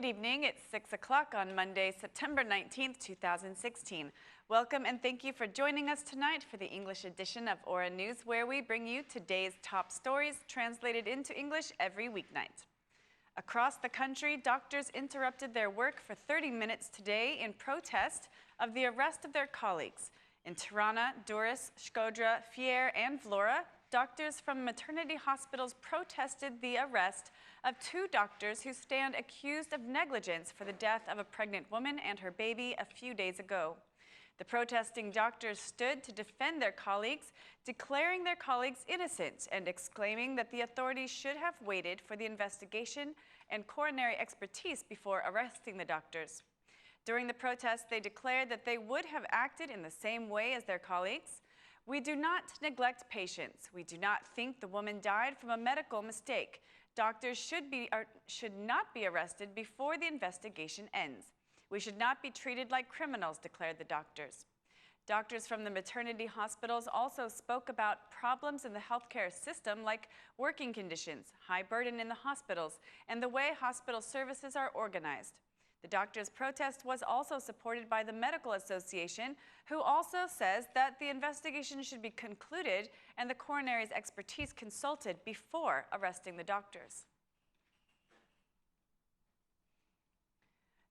Good evening. It's 6 o'clock on Monday, September 19th, 2016. Welcome and thank you for joining us tonight for the English edition of Aura News, where we bring you today's top stories translated into English every weeknight. Across the country, doctors interrupted their work for 30 minutes today in protest of the arrest of their colleagues. In Tirana, Durrës, Shkodra, Fier, and Vlora, doctors from maternity hospitals protested the arrest of two doctors who stand accused of negligence for the death of a pregnant woman and her baby a few days ago. The protesting doctors stood to defend their colleagues, declaring their colleagues innocent and exclaiming that the authorities should have waited for the investigation and coronary expertise before arresting the doctors. During the protest, they declared that they would have acted in the same way as their colleagues. We do not neglect patients. We do not think the woman died from a medical mistake. Doctors should not be arrested before the investigation ends. We should not be treated like criminals, declared the doctors. Doctors from the maternity hospitals also spoke about problems in the healthcare system like working conditions, high burden in the hospitals, and the way hospital services are organized. The doctors' protest was also supported by the Medical Association, who also says that the investigation should be concluded and the coronary's expertise consulted before arresting the doctors.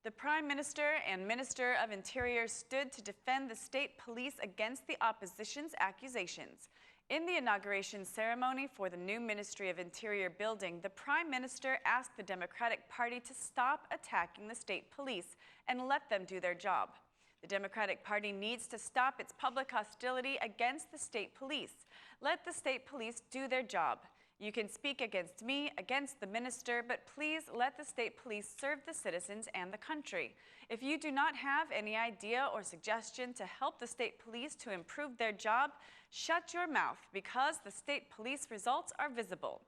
The Prime Minister and Minister of Interior stood to defend the state police against the opposition's accusations. In the inauguration ceremony for the new Ministry of Interior building, the Prime Minister asked the Democratic Party to stop attacking the state police and let them do their job. The Democratic Party needs to stop its public hostility against the state police. Let the state police do their job. You can speak against me, against the minister, but please let the state police serve the citizens and the country. If you do not have any idea or suggestion to help the state police to improve their job, shut your mouth, because the state police results are visible.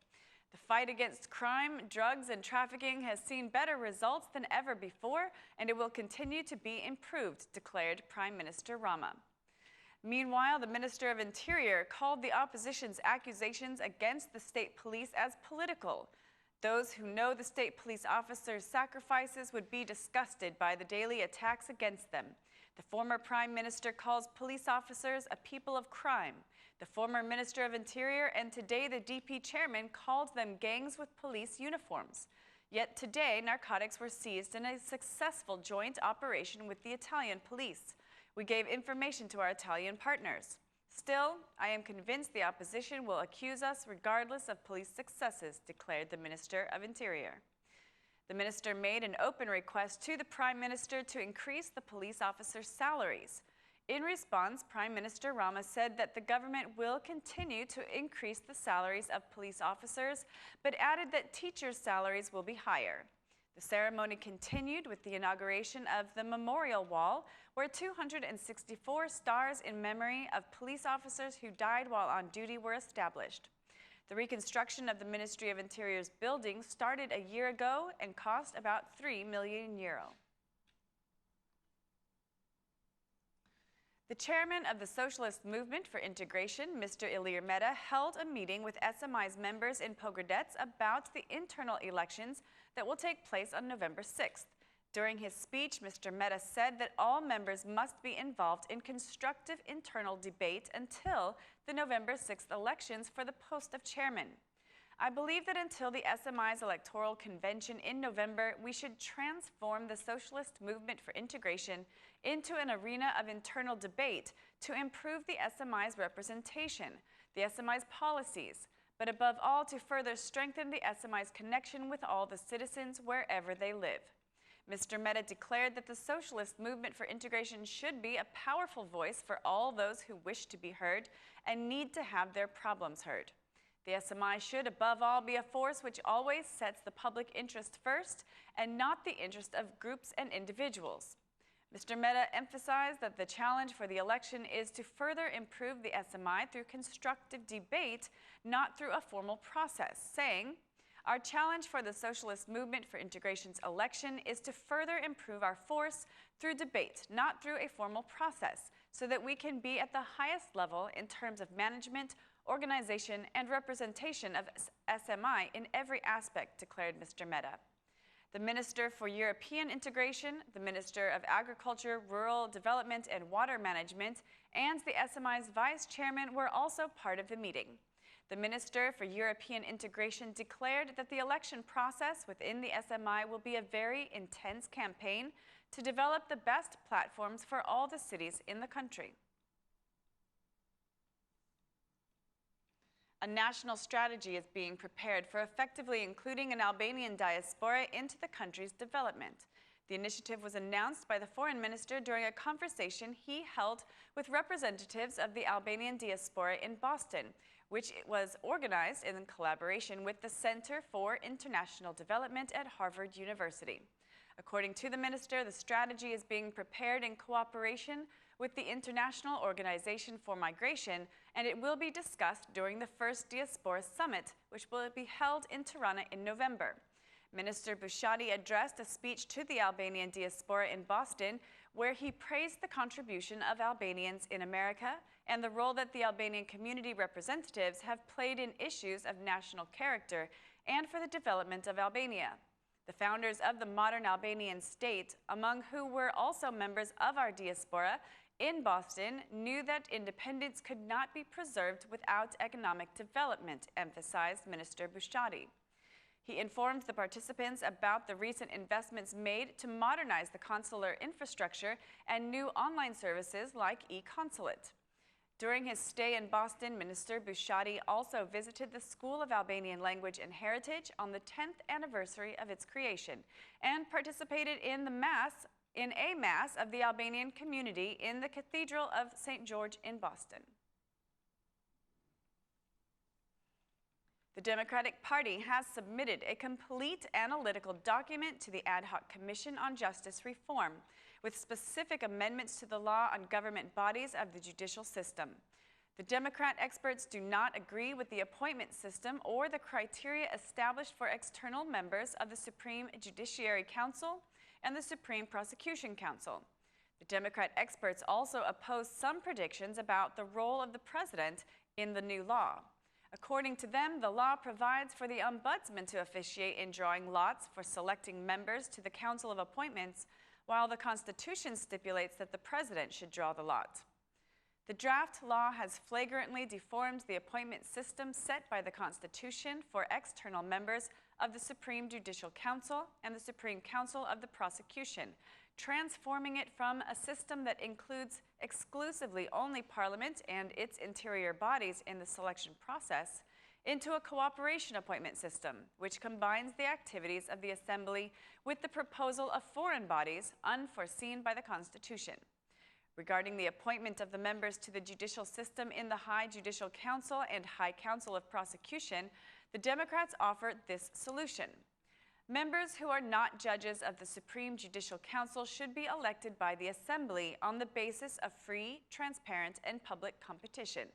The fight against crime, drugs, and trafficking has seen better results than ever before, and it will continue to be improved, declared Prime Minister Rama. Meanwhile, the Minister of Interior called the opposition's accusations against the state police as political. Those who know the state police officers' sacrifices would be disgusted by the daily attacks against them. The former Prime Minister calls police officers a people of crime. The former Minister of Interior and today the DP chairman called them gangs with police uniforms. Yet today, narcotics were seized in a successful joint operation with the Italian police. We gave information to our Italian partners. Still, I am convinced the opposition will accuse us regardless of police successes, declared the Minister of Interior. The minister made an open request to the Prime Minister to increase the police officers' salaries. In response, Prime Minister Rama said that the government will continue to increase the salaries of police officers, but added that teachers' salaries will be higher. The ceremony continued with the inauguration of the Memorial Wall, where 264 stars in memory of police officers who died while on duty were established. The reconstruction of the Ministry of Interior's building started a year ago and cost about €3 million. The chairman of the Socialist Movement for Integration, Mr. Ilir Mehta, held a meeting with SMI's members in Pogradec about the internal elections that will take place on November 6th. During his speech, Mr. Mehta said that all members must be involved in constructive internal debate until the November 6th elections for the post of chairman. I believe that until the SMI's electoral convention in November, we should transform the Socialist Movement for Integration into an arena of internal debate to improve the SMI's representation, the SMI's policies, but above all to further strengthen the SMI's connection with all the citizens wherever they live. Mr. Mehta declared that the Socialist Movement for Integration should be a powerful voice for all those who wish to be heard and need to have their problems heard. The SMI should, above all, be a force which always sets the public interest first and not the interest of groups and individuals. Mr. Mehta emphasized that the challenge for the election is to further improve the SMI through constructive debate, not through a formal process, saying, "Our challenge for the Socialist Movement for Integration's election is to further improve our force through debate, not through a formal process, so that we can be at the highest level in terms of management, organization, and representation of SMI in every aspect," declared Mr. Mehta. The Minister for European Integration, the Minister of Agriculture, Rural Development and Water Management, and the SMI's Vice Chairman were also part of the meeting. The Minister for European Integration declared that the election process within the SMI will be a very intense campaign to develop the best platforms for all the cities in the country. A national strategy is being prepared for effectively including an Albanian diaspora into the country's development. The initiative was announced by the Foreign Minister during a conversation he held with representatives of the Albanian diaspora in Boston, which was organized in collaboration with the Center for International Development at Harvard University. According to the minister, the strategy is being prepared in cooperation with the International Organization for Migration, and it will be discussed during the first Diaspora Summit, which will be held in Tirana in November. Minister Bushati addressed a speech to the Albanian diaspora in Boston, where he praised the contribution of Albanians in America and the role that the Albanian community representatives have played in issues of national character and for the development of Albania. The founders of the modern Albanian state, among who were also members of our diaspora in Boston, knew that independence could not be preserved without economic development, emphasized Minister Bushati. He informed the participants about the recent investments made to modernize the consular infrastructure and new online services like e-consulate. During his stay in Boston, Minister Bushati also visited the School of Albanian Language and Heritage on the 10th anniversary of its creation and participated in a mass of the Albanian community in the Cathedral of St. George in Boston. The Democratic Party has submitted a complete analytical document to the Ad Hoc Commission on Justice Reform, with specific amendments to the law on government bodies of the judicial system. The Democrat experts do not agree with the appointment system or the criteria established for external members of the Supreme Judiciary Council and the Supreme Prosecution Council. The Democrat experts also oppose some predictions about the role of the president in the new law. According to them, the law provides for the ombudsman to officiate in drawing lots for selecting members to the Council of Appointments, while the Constitution stipulates that the president should draw the lot. The draft law has flagrantly deformed the appointment system set by the Constitution for external members of the Supreme Judicial Council and the Supreme Council of the Prosecution, transforming it from a system that includes exclusively only Parliament and its interior bodies in the selection process into a cooperation appointment system, which combines the activities of the Assembly with the proposal of foreign bodies unforeseen by the Constitution. Regarding the appointment of the members to the judicial system in the High Judicial Council and High Council of Prosecution, the Democrats offer this solution. Members who are not judges of the Supreme Judicial Council should be elected by the Assembly on the basis of free, transparent, and public competition.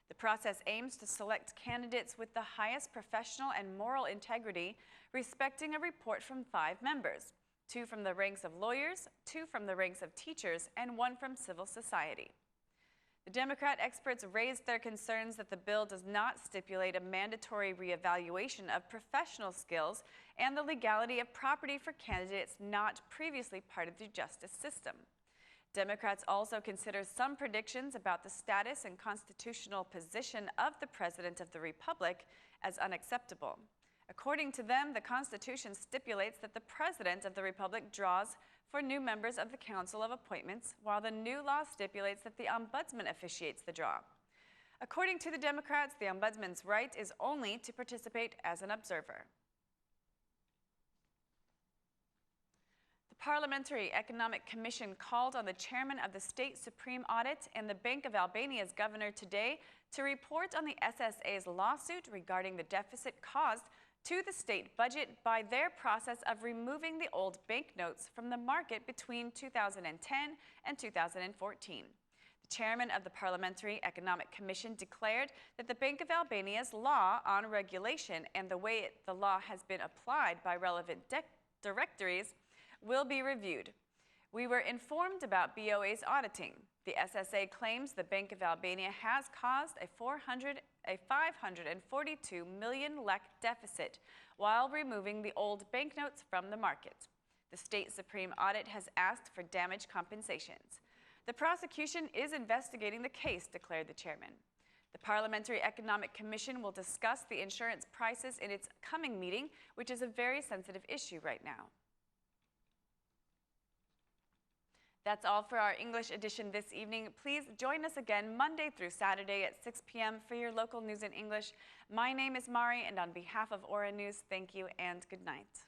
The process aims to select candidates with the highest professional and moral integrity, respecting a report from 5 members, 2 from the ranks of lawyers, 2 from the ranks of teachers, and 1 from civil society. The Democrat experts raised their concerns that the bill does not stipulate a mandatory reevaluation of professional skills and the legality of property for candidates not previously part of the justice system. Democrats also consider some predictions about the status and constitutional position of the President of the Republic as unacceptable. According to them, the Constitution stipulates that the President of the Republic draws for new members of the Council of Appointments, while the new law stipulates that the Ombudsman officiates the draw. According to the Democrats, the Ombudsman's right is only to participate as an observer. The Parliamentary Economic Commission called on the chairman of the State Supreme Audit and the Bank of Albania's governor today to report on the SSA's lawsuit regarding the deficit caused to the state budget by their process of removing the old banknotes from the market between 2010 and 2014. The chairman of the Parliamentary Economic Commission declared that the Bank of Albania's law on regulation and the way the law has been applied by relevant directories will be reviewed. We were informed about BOA's auditing. The SSA claims the Bank of Albania has caused a 542 million lek deficit while removing the old banknotes from the market. The state Supreme Audit has asked for damage compensations. The prosecution is investigating the case, declared the chairman. The Parliamentary Economic Commission will discuss the insurance prices in its coming meeting, which is a very sensitive issue right now. That's all for our English edition this evening. Please join us again Monday through Saturday at 6 p.m. for your local news in English. My name is Mari, and on behalf of Aura News, thank you and good night.